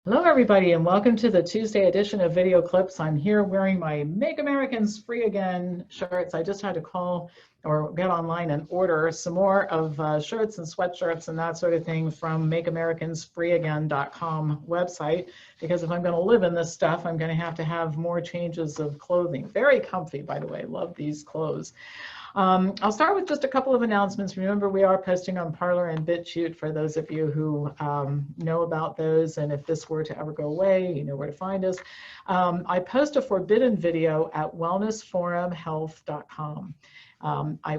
Hello, everybody, and welcome to the Tuesday edition of Video Clips. I'm here wearing my Make Americans Free Again shirts. I just had to call or get online and order some more of shirts and sweatshirts and that sort of thing from MakeAmericansFreeAgain.com website, because if I'm going to live in this stuff, I'm going to have more changes of clothing. Very comfy, by the way. Love these clothes. I'll start with just a couple of announcements. Remember, we are posting on Parler and BitChute for those of you who know about those, and if this were to ever go away, you know where to find us. I post a forbidden video at wellnessforumhealth.com.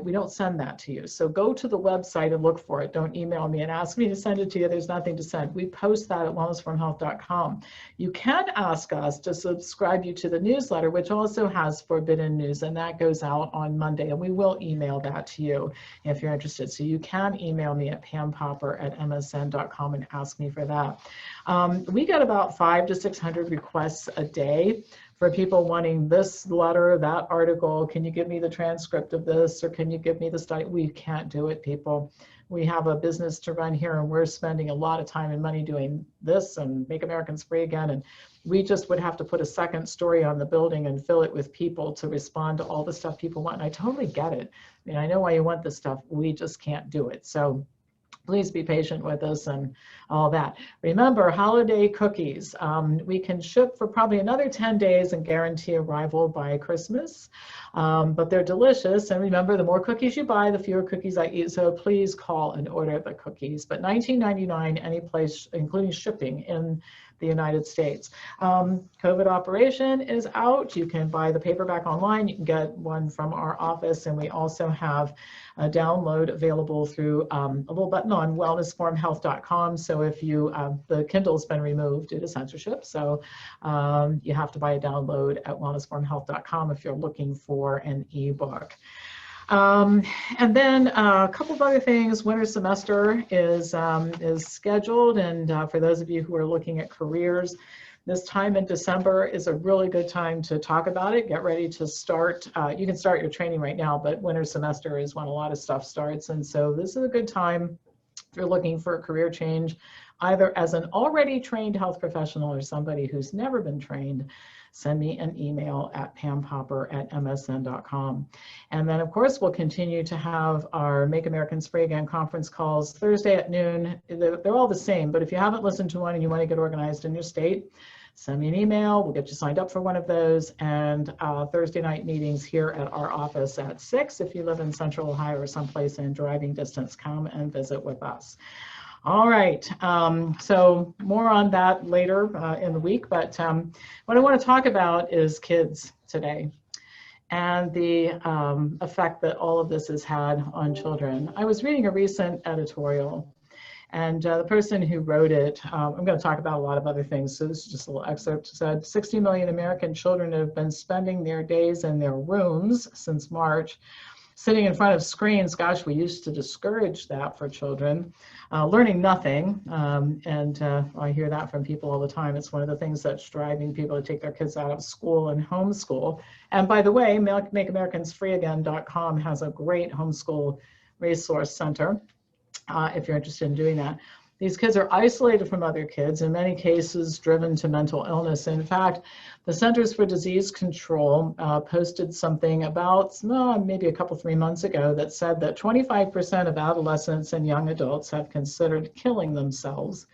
We don't send that to you. So go to the website and look for it. Don't email me and ask me to send it to you. There's nothing to send. We post that at wellnessforumhealth.com. You can ask us to subscribe you to the newsletter, which also has forbidden news, and that goes out on Monday, and we will email that to you if you're interested. So you can email me at pampopper@msn.com and ask me for that. We get about 500 to 600 requests a day for people wanting this letter, that article. Can you give me the transcript of this, or can you give me the study? We can't do it, people. We have a business to run here, and we're spending a lot of time and money doing this and Make Americans Free Again, and we just would have to put a second story on the building and fill it with people to respond to all the stuff people want. And I totally get it. I mean, I know why you want this stuff. We just can't do it. So please be patient with us and all that. Remember, holiday cookies. We can ship for probably another 10 days and guarantee arrival by Christmas, but they're delicious. And remember, the more cookies you buy, the fewer cookies I eat. So please call and order the cookies. But $19.99 any place, including shipping in the United States. COVID Operation is out. You can buy the paperback online. You can get one from our office, and we also have a download available through a little button on wellnessforumhealth.com. So if you, the Kindle's been removed due to censorship, so you have to buy a download at wellnessforumhealth.com if you're looking for an ebook. And then a couple of other things. Winter semester is scheduled, and for those of you who are looking at careers, this time in December is a really good time to talk about it. Get ready to start. You can start your training right now, but winter semester is when a lot of stuff starts, and so this is a good time if you're looking for a career change, either as an already trained health professional or somebody who's never been trained. Send me an email at pampopper@msn.com. And then, of course, we'll continue to have our Make Americans Free Again conference calls Thursday at noon. They're all the same, but if you haven't listened to one and you want to get organized in your state, send me an email. We'll get you signed up for one of those. And Thursday night meetings here at our office at 6. If you live in Central Ohio or someplace in driving distance, come and visit with us. All right, so more on that later in the week, but what I want to talk about is kids today and the effect that all of this has had on children. I was reading a recent editorial, and the person who wrote it, I'm going to talk about a lot of other things, so this is just a little excerpt. It said 60 million American children have been spending their days in their rooms since March, sitting in front of screens. Gosh, we used to discourage that for children, learning nothing. I hear that from people all the time. It's one of the things that's driving people to take their kids out of school and homeschool. And by the way, MakeAmericansFreeAgain.com has a great homeschool resource center if you're interested in doing that. These kids are isolated from other kids, in many cases driven to mental illness. In fact, the Centers for Disease Control posted something about maybe a couple, 3 months ago that said that 25% of adolescents and young adults have considered killing themselves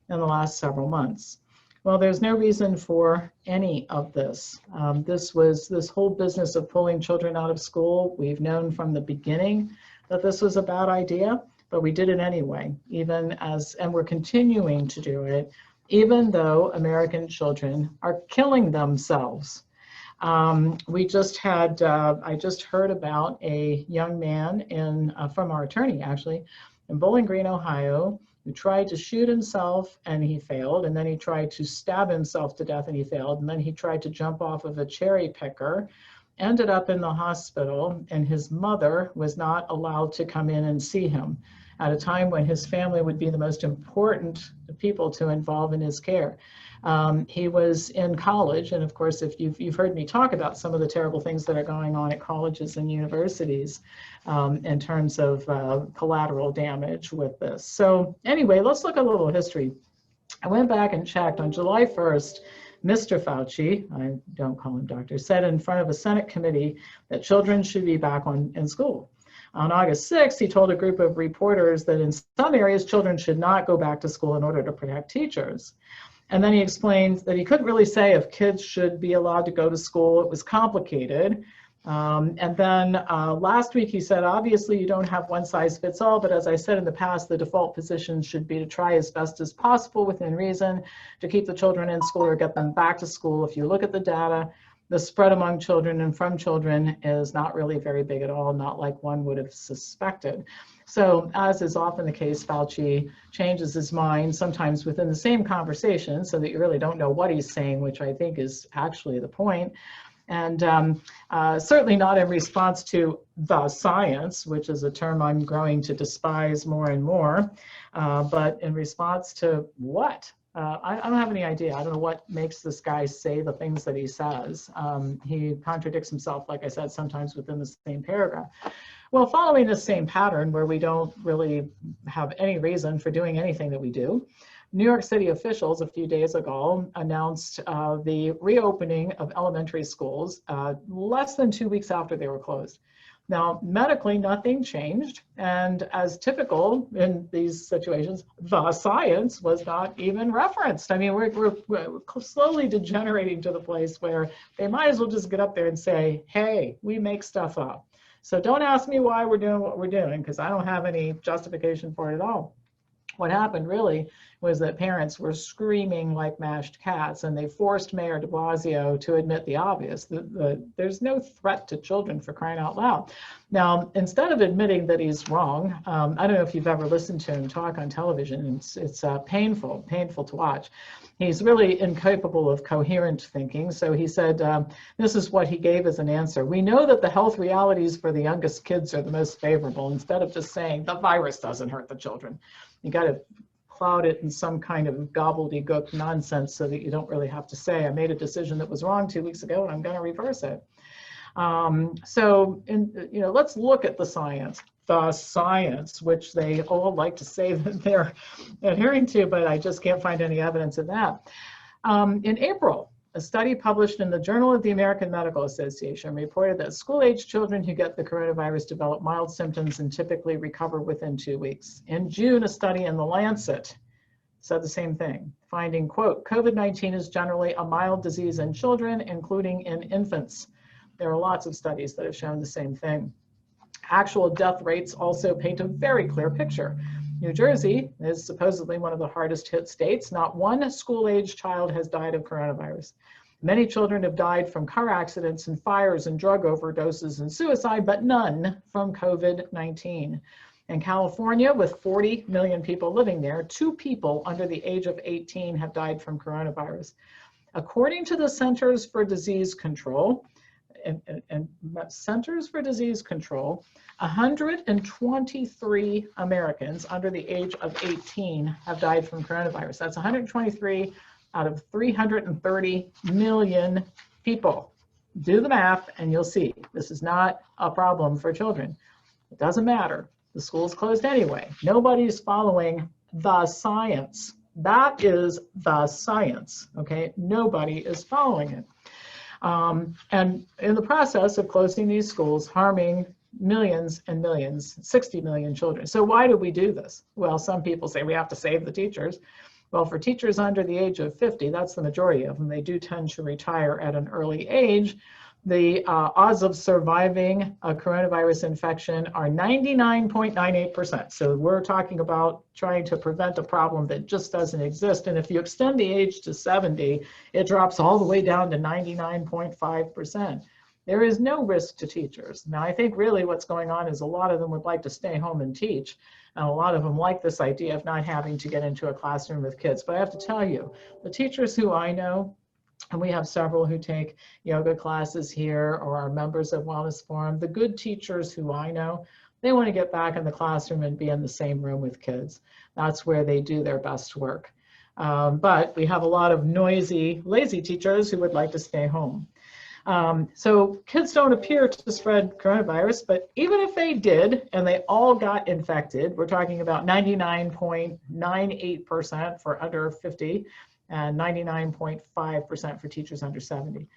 in the last several months. Well, there's no reason for any of this. This whole business of pulling children out of school, we've known from the beginning that this was a bad idea. But we did it anyway, and we're continuing to do it, even though American children are killing themselves. I just heard about a young man from our attorney, actually, in Bowling Green, Ohio, who tried to shoot himself and he failed, and then he tried to stab himself to death and he failed, and then he tried to jump off of a cherry picker, ended up in the hospital, and his mother was not allowed to come in and see him at a time when his family would be the most important people to involve in his care. He was in college, and of course, if you've heard me talk about some of the terrible things that are going on at colleges and universities in terms of collateral damage with this. So anyway, let's look at a little history. I went back and checked on July 1st. Mr. Fauci, I don't call him doctor, said in front of a Senate committee that children should be back in school. On August 6th, he told a group of reporters that in some areas, children should not go back to school in order to protect teachers. And then he explained that he couldn't really say if kids should be allowed to go to school. It was complicated. And then last week he said, obviously you don't have one size fits all, but as I said in the past, the default position should be to try as best as possible within reason to keep the children in school or get them back to school. If you look at the data, the spread among children and from children is not really very big at all, not like one would have suspected. So as is often the case, Fauci changes his mind sometimes within the same conversation so that you really don't know what he's saying, which I think is actually the point. And certainly not in response to the science, which is a term I'm growing to despise more and more, but in response to what? I don't have any idea. I don't know what makes this guy say the things that he says. He contradicts himself, like I said, sometimes within the same paragraph. Well, following the same pattern where we don't really have any reason for doing anything that we do, New York City officials a few days ago announced the reopening of elementary schools less than 2 weeks after they were closed. Now, medically, nothing changed. And as typical in these situations, the science was not even referenced. I mean, we're slowly degenerating to the place where they might as well just get up there and say, hey, we make stuff up. So don't ask me why we're doing what we're doing, because I don't have any justification for it at all. What happened really was that parents were screaming like mashed cats, and they forced Mayor de Blasio to admit the obvious. There's no threat to children, for crying out loud. Now, instead of admitting that he's wrong, I don't know if you've ever listened to him talk on television. It's painful to watch. He's really incapable of coherent thinking. So he said, this is what he gave as an answer. We know that the health realities for the youngest kids are the most favorable, instead of just saying the virus doesn't hurt the children. You got to cloud it in some kind of gobbledygook nonsense so that you don't really have to say, I made a decision that was wrong 2 weeks ago and I'm going to reverse it. Let's look at the science. The science, which they all like to say that they're adhering to, but I just can't find any evidence of that. In April, a study published in the Journal of the American Medical Association reported that school-age children who get the coronavirus develop mild symptoms and typically recover within 2 weeks. In June, a study in The Lancet said the same thing, finding, quote, COVID-19 is generally a mild disease in children, including in infants. There are lots of studies that have shown the same thing. Actual death rates also paint a very clear picture. New Jersey is supposedly one of the hardest hit states. Not one school-age child has died of coronavirus. Many children have died from car accidents and fires and drug overdoses and suicide, but none from COVID-19. In California, with 40 million people living there, 2 people under the age of 18 have died from coronavirus. According to the Centers for Disease Control, 123 Americans under the age of 18 have died from coronavirus. That's 123 out of 330 million people. Do the math and you'll see this is not a problem for children. It doesn't matter. The school's closed anyway. Nobody's following the science. That is the science, okay? Nobody is following it. And in the process of closing these schools, harming millions and millions, 60 million children. So why do we do this? Well, some people say we have to save the teachers. Well, for teachers under the age of 50, that's the majority of them. They do tend to retire at an early age. The odds of surviving a coronavirus infection are 99.98%. So we're talking about trying to prevent a problem that just doesn't exist. And if you extend the age to 70, it drops all the way down to 99.5%. There is no risk to teachers. Now, I think really what's going on is a lot of them would like to stay home and teach. And a lot of them like this idea of not having to get into a classroom with kids. But I have to tell you, the teachers who I know, and we have several who take yoga classes here or are members of Wellness Forum, the good teachers who I know, they want to get back in the classroom and be in the same room with kids. That's where they do their best work. But we have a lot of noisy, lazy teachers who would like to stay home. So kids don't appear to spread coronavirus, but even if they did and they all got infected, we're talking about 99.98% for under 50 and 99.5% for teachers under 70.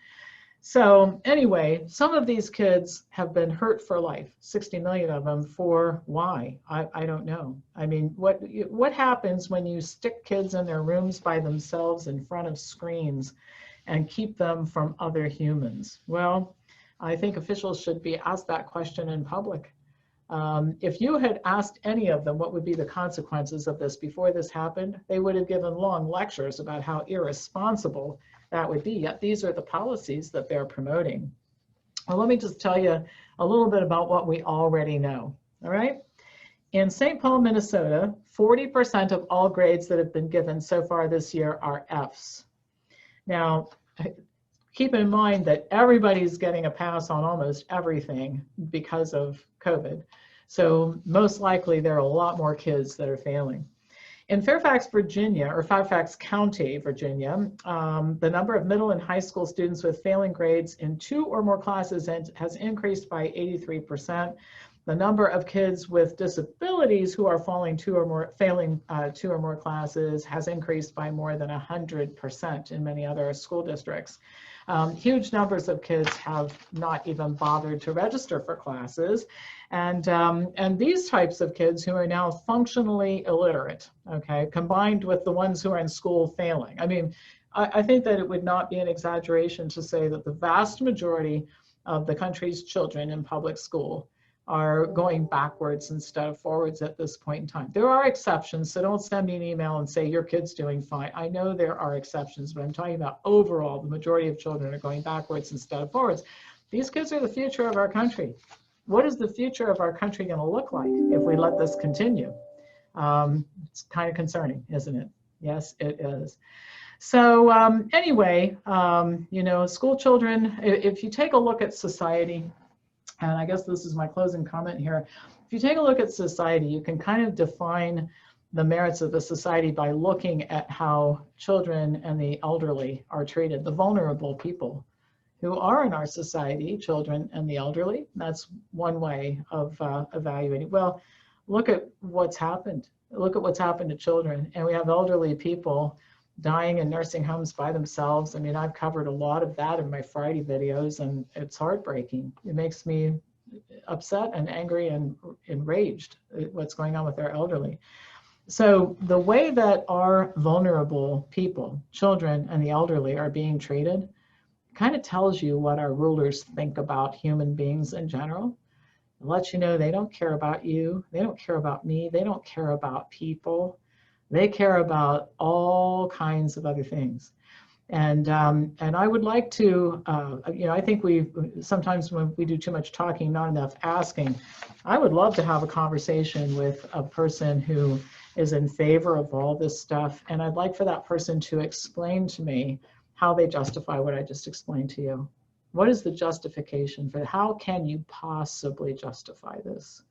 So anyway, some of these kids have been hurt for life, 60 million of them. For why? I don't know. I mean, what happens when you stick kids in their rooms by themselves in front of screens and keep them from other humans? Well, I think officials should be asked that question in public. If you had asked any of them what would be the consequences of this before this happened, they would have given long lectures about how irresponsible that would be. Yet these are the policies that they're promoting. Well, let me just tell you a little bit about what we already know. All right. In St. Paul, Minnesota, 40% of all grades that have been given so far this year are Fs. Now, keep in mind that everybody's getting a pass on almost everything because of COVID. So most likely there are a lot more kids that are failing. In Fairfax, Virginia, or Fairfax County, Virginia, the number of middle and high school students with failing grades in 2 or more classes has increased by 83%. The number of kids with disabilities who are failing 2 or more classes has increased by more than 100% in many other school districts. Huge numbers of kids have not even bothered to register for classes. And these types of kids who are now functionally illiterate, okay, combined with the ones who are in school failing. I mean, I think that it would not be an exaggeration to say that the vast majority of the country's children in public school are going backwards instead of forwards at this point in time. There are exceptions, so don't send me an email and say your kid's doing fine. I know there are exceptions, but I'm talking about overall, the majority of children are going backwards instead of forwards. These kids are the future of our country. What is the future of our country going to look like if we let this continue? It's kind of concerning, isn't it? Yes, it is. So anyway, you know, school children, if you take a look at society, and I guess this is my closing comment here. If you take a look at society, you can kind of define the merits of the society by looking at how children and the elderly are treated, the vulnerable people who are in our society, children and the elderly. That's one way of evaluating. Well, look at what's happened. Look at what's happened to children. And we have elderly people dying in nursing homes by themselves. I mean, I've covered a lot of that in my Friday videos, and it's heartbreaking. It makes me upset and angry and enraged at what's going on with our elderly. So the way that our vulnerable people, children and the elderly, are being treated kind of tells you what our rulers think about human beings in general. It lets you know they don't care about you, they don't care about me, they don't care about people. They care about all kinds of other things. And I would like to, you know, I think sometimes when we do too much talking, not enough asking, I would love to have a conversation with a person who is in favor of all this stuff. And I'd like for that person to explain to me how they justify what I just explained to you. What is the justification for it? How can you possibly justify this?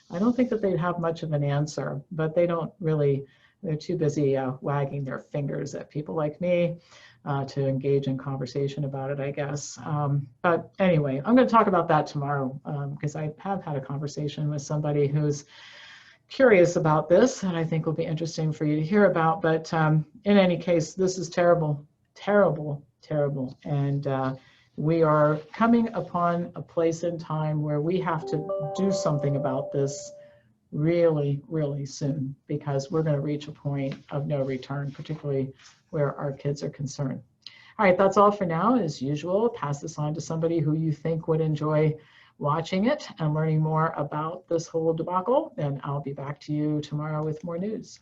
I don't think that they'd have much of an answer, but they don't really. They're too busy wagging their fingers at people like me to engage in conversation about it, I guess. But anyway, I'm going to talk about that tomorrow because I have had a conversation with somebody who's curious about this, and I think will be interesting for you to hear about. But in any case, this is terrible, terrible, terrible. And we are coming upon a place in time where we have to do something about this really, really soon, because we're going to reach a point of no return, particularly where our kids are concerned. All right, that's all for now. As usual, pass this on to somebody who you think would enjoy watching it and learning more about this whole debacle, and I'll be back to you tomorrow with more news.